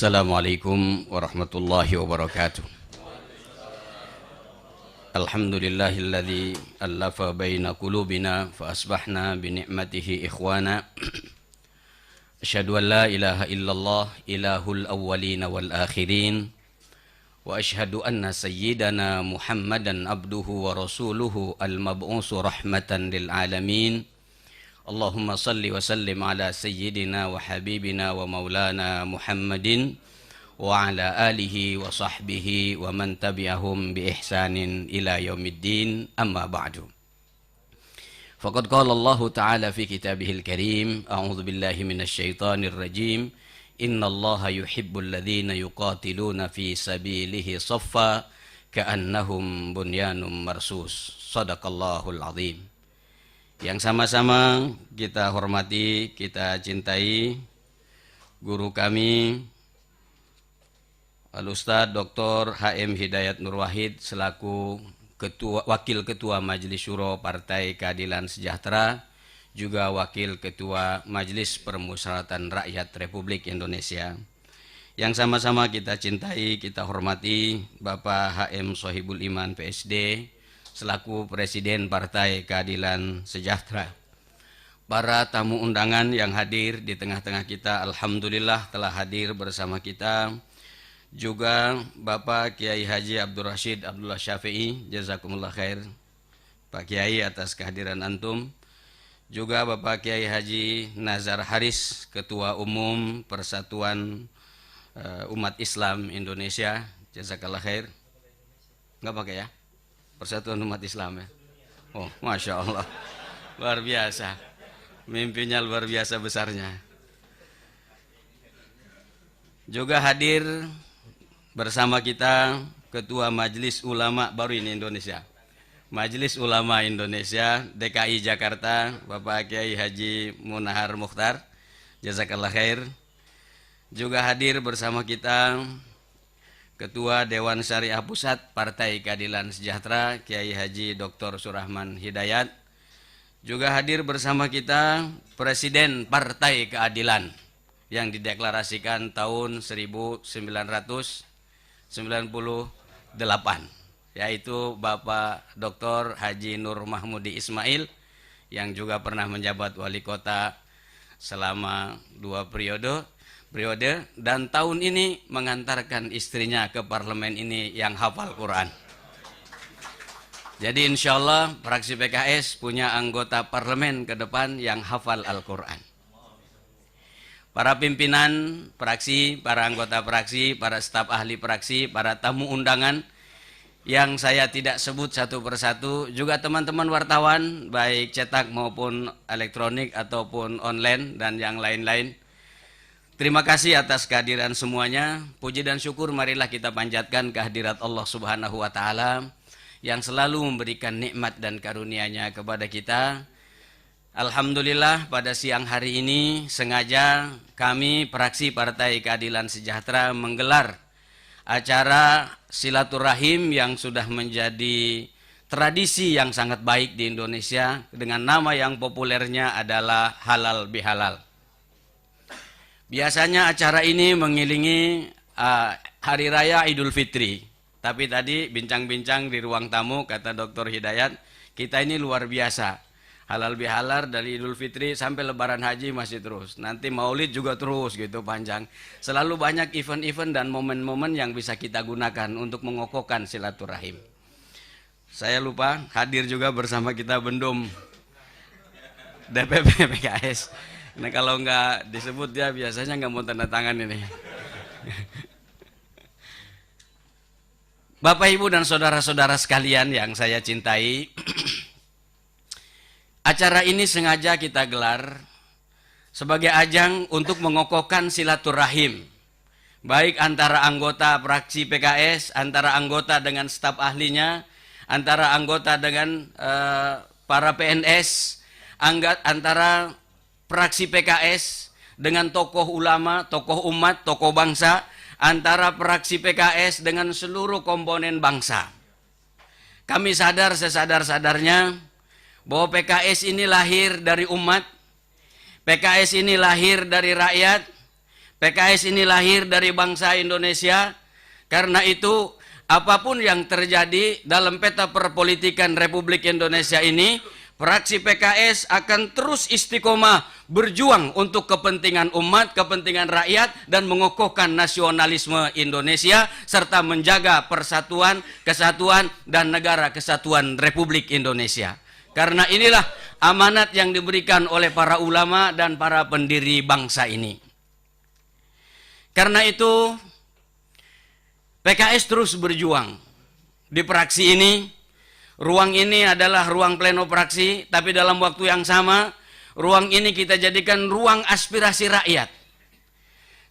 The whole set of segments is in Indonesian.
Assalamualaikum warahmatullahi wabarakatuh. Alhamdulillahilladzi allafa baina qulubina fa asbahna bi ni'matihi ikhwana. Asyhadu an la ilaha illallah ilahul awwalin wal akhirin wa asyhadu anna sayyidana Muhammadan abduhu wa rasuluhu al-mab'usu rahmatan lil alamin. Allahumma salli wa sallim ala sayyidina wa habibina wa maulana Muhammadin wa ala alihi wa sahbihi wa man tabi'ahum bi ihsanin ila yaumiddin, amma ba'du. Faqad qala Allah ta'ala fi kitabihil karim, a'udzu billahi minasy syaithanir rajim, innallaha yuhibbul ladzina yuqatiluna fi sabilihi shaffa ka'annahum bunyanun marsus. Shadaqallahul azim. Yang sama-sama kita hormati, kita cintai guru kami Al-Ustadz Dr. H.M. Hidayat Nur Wahid selaku Wakil Ketua Majelis Syuro Partai Keadilan Sejahtera, juga Wakil Ketua Majelis Permusyawaratan Rakyat Republik Indonesia. Yang sama-sama kita cintai, kita hormati Bapak H.M. Sohibul Iman PSD selaku Presiden Partai Keadilan Sejahtera. Para tamu undangan yang hadir di tengah-tengah kita, alhamdulillah telah hadir bersama kita. Juga Bapak Kiai Haji Abdul Rashid Abdullah Syafi'i, jazakumullah khair Pak Kiai atas kehadiran antum. Juga Bapak Kiai Haji Nazar Haris, Ketua Umum Persatuan Umat Islam Indonesia, jazakallah khair. Enggak pakai ya? Persatuan Umat Islam ya. Oh, Masya Allah, luar biasa, mimpinya luar biasa besarnya. Juga hadir bersama kita Ketua Majelis Ulama baru ini Indonesia, Majelis Ulama Indonesia DKI Jakarta, Bapak Kiai Haji Munahar Mukhtar, jazakallah khair. Juga hadir bersama kita Ketua Dewan Syariah Pusat Partai Keadilan Sejahtera, Kiai Haji Dr. Surahman Hidayat. Juga hadir bersama kita Presiden Partai Keadilan yang dideklarasikan tahun 1998, yaitu Bapak Dr. Haji Nur Mahmudi Ismail, yang juga pernah menjabat wali kota selama 2 periode, dan tahun ini mengantarkan istrinya ke parlemen ini yang hafal Quran. Jadi insya Allah fraksi PKS punya anggota parlemen ke depan yang hafal Al-Quran. Para pimpinan fraksi, para anggota fraksi, para staf ahli fraksi, para tamu undangan yang saya tidak sebut satu persatu, juga teman-teman wartawan baik cetak maupun elektronik ataupun online dan yang lain-lain. Terima kasih atas kehadiran semuanya. Puji dan syukur marilah kita panjatkan kehadirat Allah Subhanahu wa Ta'ala yang selalu memberikan nikmat dan karunia-Nya kepada kita. Alhamdulillah pada siang hari ini sengaja kami fraksi Partai Keadilan Sejahtera menggelar acara silaturahim yang sudah menjadi tradisi yang sangat baik di Indonesia dengan nama yang populernya adalah Halal Bihalal. Biasanya acara ini mengiringi Hari Raya Idul Fitri. Tapi tadi bincang-bincang di ruang tamu kata Dr. Hidayat, kita ini luar biasa. Halal bihalal dari Idul Fitri sampai Lebaran Haji masih terus. Nanti Maulid juga terus gitu panjang. Selalu banyak event-event dan momen-momen yang bisa kita gunakan untuk mengokohkan silaturahim. Saya lupa hadir juga bersama kita Bendum DPP PKS. Nah kalau nggak disebut dia biasanya nggak mau tanda tangan ini. Bapak Ibu dan saudara-saudara sekalian yang saya cintai, acara ini sengaja kita gelar sebagai ajang untuk mengokohkan silaturahim, baik antara anggota fraksi PKS, antara anggota dengan staf ahlinya, antara anggota dengan para PNS, antara fraksi PKS dengan tokoh ulama, tokoh umat, tokoh bangsa, antara fraksi PKS dengan seluruh komponen bangsa. Kami sadar sesadar-sadarnya bahwa PKS ini lahir dari umat, PKS ini lahir dari rakyat, PKS ini lahir dari bangsa Indonesia. Karena itu apapun yang terjadi dalam peta perpolitikan Republik Indonesia ini, fraksi PKS akan terus istiqomah berjuang untuk kepentingan umat, kepentingan rakyat, dan mengokohkan nasionalisme Indonesia, serta menjaga persatuan, kesatuan, dan negara kesatuan Republik Indonesia. Karena inilah amanat yang diberikan oleh para ulama dan para pendiri bangsa ini. Karena itu, PKS terus berjuang di fraksi ini. Ruang ini adalah ruang pleno fraksi, tapi dalam waktu yang sama, ruang ini kita jadikan ruang aspirasi rakyat.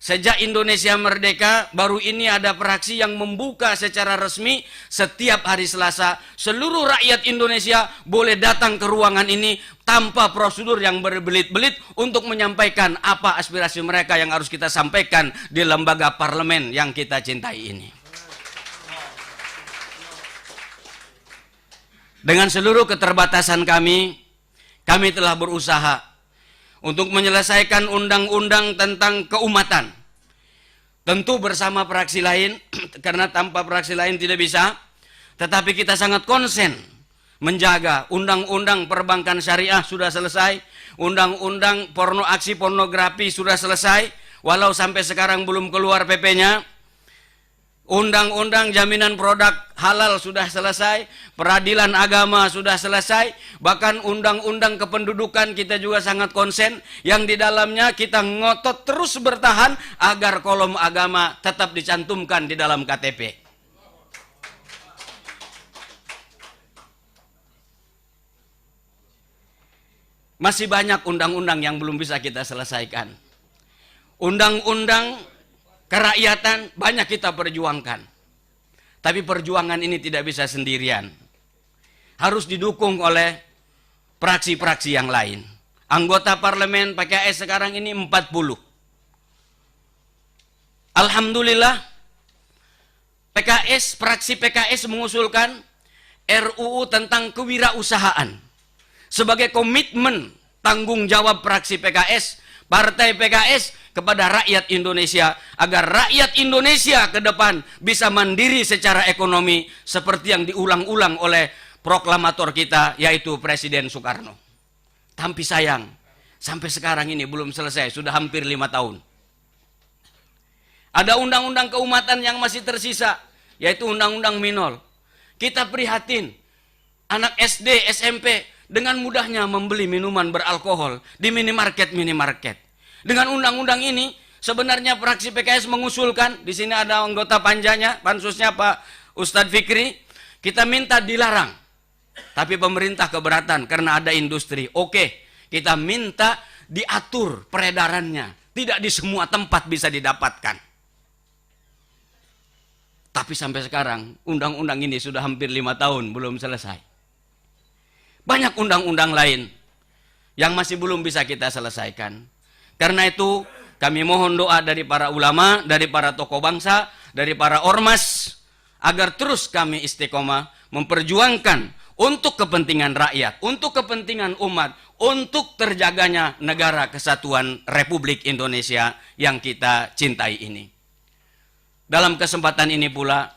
Sejak Indonesia merdeka, baru ini ada fraksi yang membuka secara resmi setiap hari Selasa. Seluruh rakyat Indonesia boleh datang ke ruangan ini tanpa prosedur yang berbelit-belit untuk menyampaikan apa aspirasi mereka yang harus kita sampaikan di lembaga parlemen yang kita cintai ini. Dengan seluruh keterbatasan kami telah berusaha untuk menyelesaikan undang-undang tentang keumatan. Tentu bersama fraksi lain, karena tanpa fraksi lain tidak bisa. Tetapi kita sangat konsen menjaga undang-undang perbankan syariah sudah selesai, undang-undang aksi pornografi sudah selesai, walau sampai sekarang belum keluar PP-nya. Undang-undang jaminan produk halal sudah selesai, peradilan agama sudah selesai, bahkan undang-undang kependudukan kita juga sangat konsen, yang di dalamnya kita ngotot terus bertahan agar kolom agama tetap dicantumkan di dalam KTP. Masih banyak undang-undang yang belum bisa kita selesaikan. Undang-undang kerakyatan banyak kita perjuangkan. Tapi perjuangan ini tidak bisa sendirian. Harus didukung oleh fraksi-fraksi yang lain. Anggota parlemen PKS sekarang ini 40. Alhamdulillah, fraksi PKS mengusulkan RUU tentang kewirausahaan sebagai komitmen tanggung jawab fraksi PKS, partai PKS, kepada rakyat Indonesia, agar rakyat Indonesia ke depan bisa mandiri secara ekonomi seperti yang diulang-ulang oleh proklamator kita, yaitu Presiden Soekarno. Tapi sayang, sampai sekarang ini belum selesai, sudah hampir 5 tahun. Ada undang-undang keumatan yang masih tersisa, yaitu undang-undang minol. Kita prihatin, anak SD, SMP dengan mudahnya membeli minuman beralkohol di minimarket. Dengan undang-undang ini, sebenarnya fraksi PKS mengusulkan, di sini ada anggota panjanya, pansusnya Pak Ustadz Fikri, kita minta dilarang. Tapi pemerintah keberatan karena ada industri. Oke, kita minta diatur peredarannya. Tidak di semua tempat bisa didapatkan. Tapi sampai sekarang, undang-undang ini sudah hampir 5 tahun, belum selesai. Banyak undang-undang lain yang masih belum bisa kita selesaikan. Karena itu kami mohon doa dari para ulama, dari para tokoh bangsa, dari para ormas, agar terus kami istiqomah memperjuangkan untuk kepentingan rakyat, untuk kepentingan umat, untuk terjaganya negara kesatuan Republik Indonesia yang kita cintai ini. Dalam kesempatan ini pula,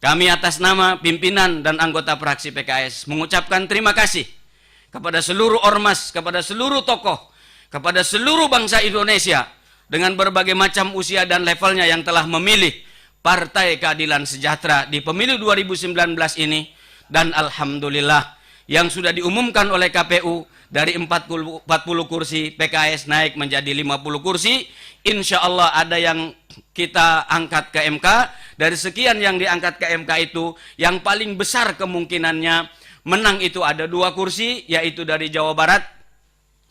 kami atas nama pimpinan dan anggota fraksi PKS mengucapkan terima kasih kepada seluruh ormas, kepada seluruh tokoh, kepada seluruh bangsa Indonesia dengan berbagai macam usia dan levelnya yang telah memilih Partai Keadilan Sejahtera di pemilu 2019 ini. Dan alhamdulillah yang sudah diumumkan oleh KPU dari 40 kursi PKS naik menjadi 50 kursi. Insya Allah ada yang kita angkat ke MK. Dari sekian yang diangkat ke MK itu, yang paling besar kemungkinannya menang itu ada 2 kursi, yaitu dari Jawa Barat,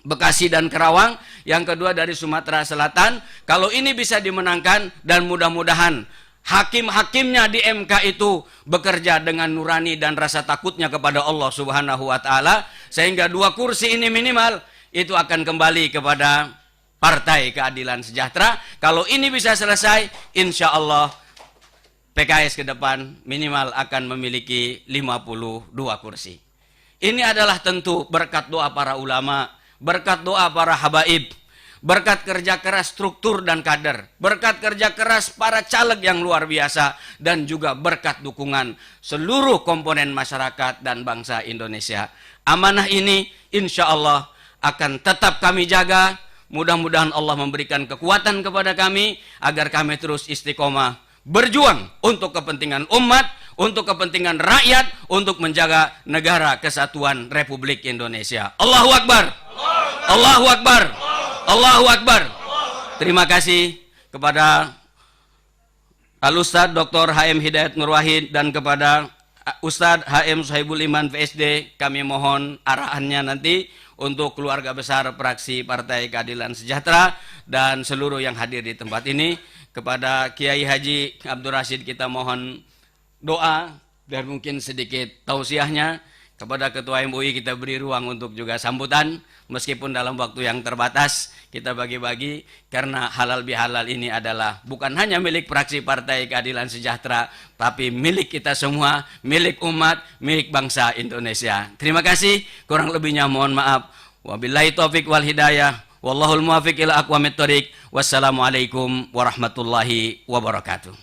Bekasi dan Kerawang, yang kedua dari Sumatera Selatan. Kalau ini bisa dimenangkan, dan mudah-mudahan hakim-hakimnya di MK itu bekerja dengan nurani dan rasa takutnya kepada Allah Subhanahu wa Ta'ala, sehingga 2 kursi ini minimal itu akan kembali kepada Partai Keadilan Sejahtera. Kalau ini bisa selesai, insya Allah PKS ke depan minimal akan memiliki 52 kursi. Ini adalah tentu berkat doa para ulama, berkat doa para habaib, berkat kerja keras struktur dan kader, berkat kerja keras para caleg yang luar biasa, dan juga berkat dukungan seluruh komponen masyarakat dan bangsa Indonesia. Amanah ini insya Allah akan tetap kami jaga. Mudah-mudahan Allah memberikan kekuatan kepada kami agar kami terus istiqomah berjuang untuk kepentingan umat, untuk kepentingan rakyat, untuk menjaga negara kesatuan Republik Indonesia. Allahu Akbar. Allahu Akbar. Allahu Akbar. Terima kasih kepada Al-Ustadz Dr. HM Hidayat Nur Wahid dan kepada Ustadz HM Sohibul Iman PSD. Kami mohon arahannya nanti untuk keluarga besar fraksi Partai Keadilan Sejahtera dan seluruh yang hadir di tempat ini. Kepada Kiai Haji Abdul Rashid kita mohon doa dan mungkin sedikit tausiahnya. Kepada Ketua MUI kita beri ruang untuk juga sambutan, meskipun dalam waktu yang terbatas kita bagi-bagi, karena halal bihalal ini adalah bukan hanya milik fraksi Partai Keadilan Sejahtera, tapi milik kita semua, milik umat, milik bangsa Indonesia. Terima kasih, kurang lebihnya mohon maaf. Wabillahi taufik wal hidayah, wallahul muwafiq ila aqwamit thoriq. Wassalamualaikum warahmatullahi wabarakatuh.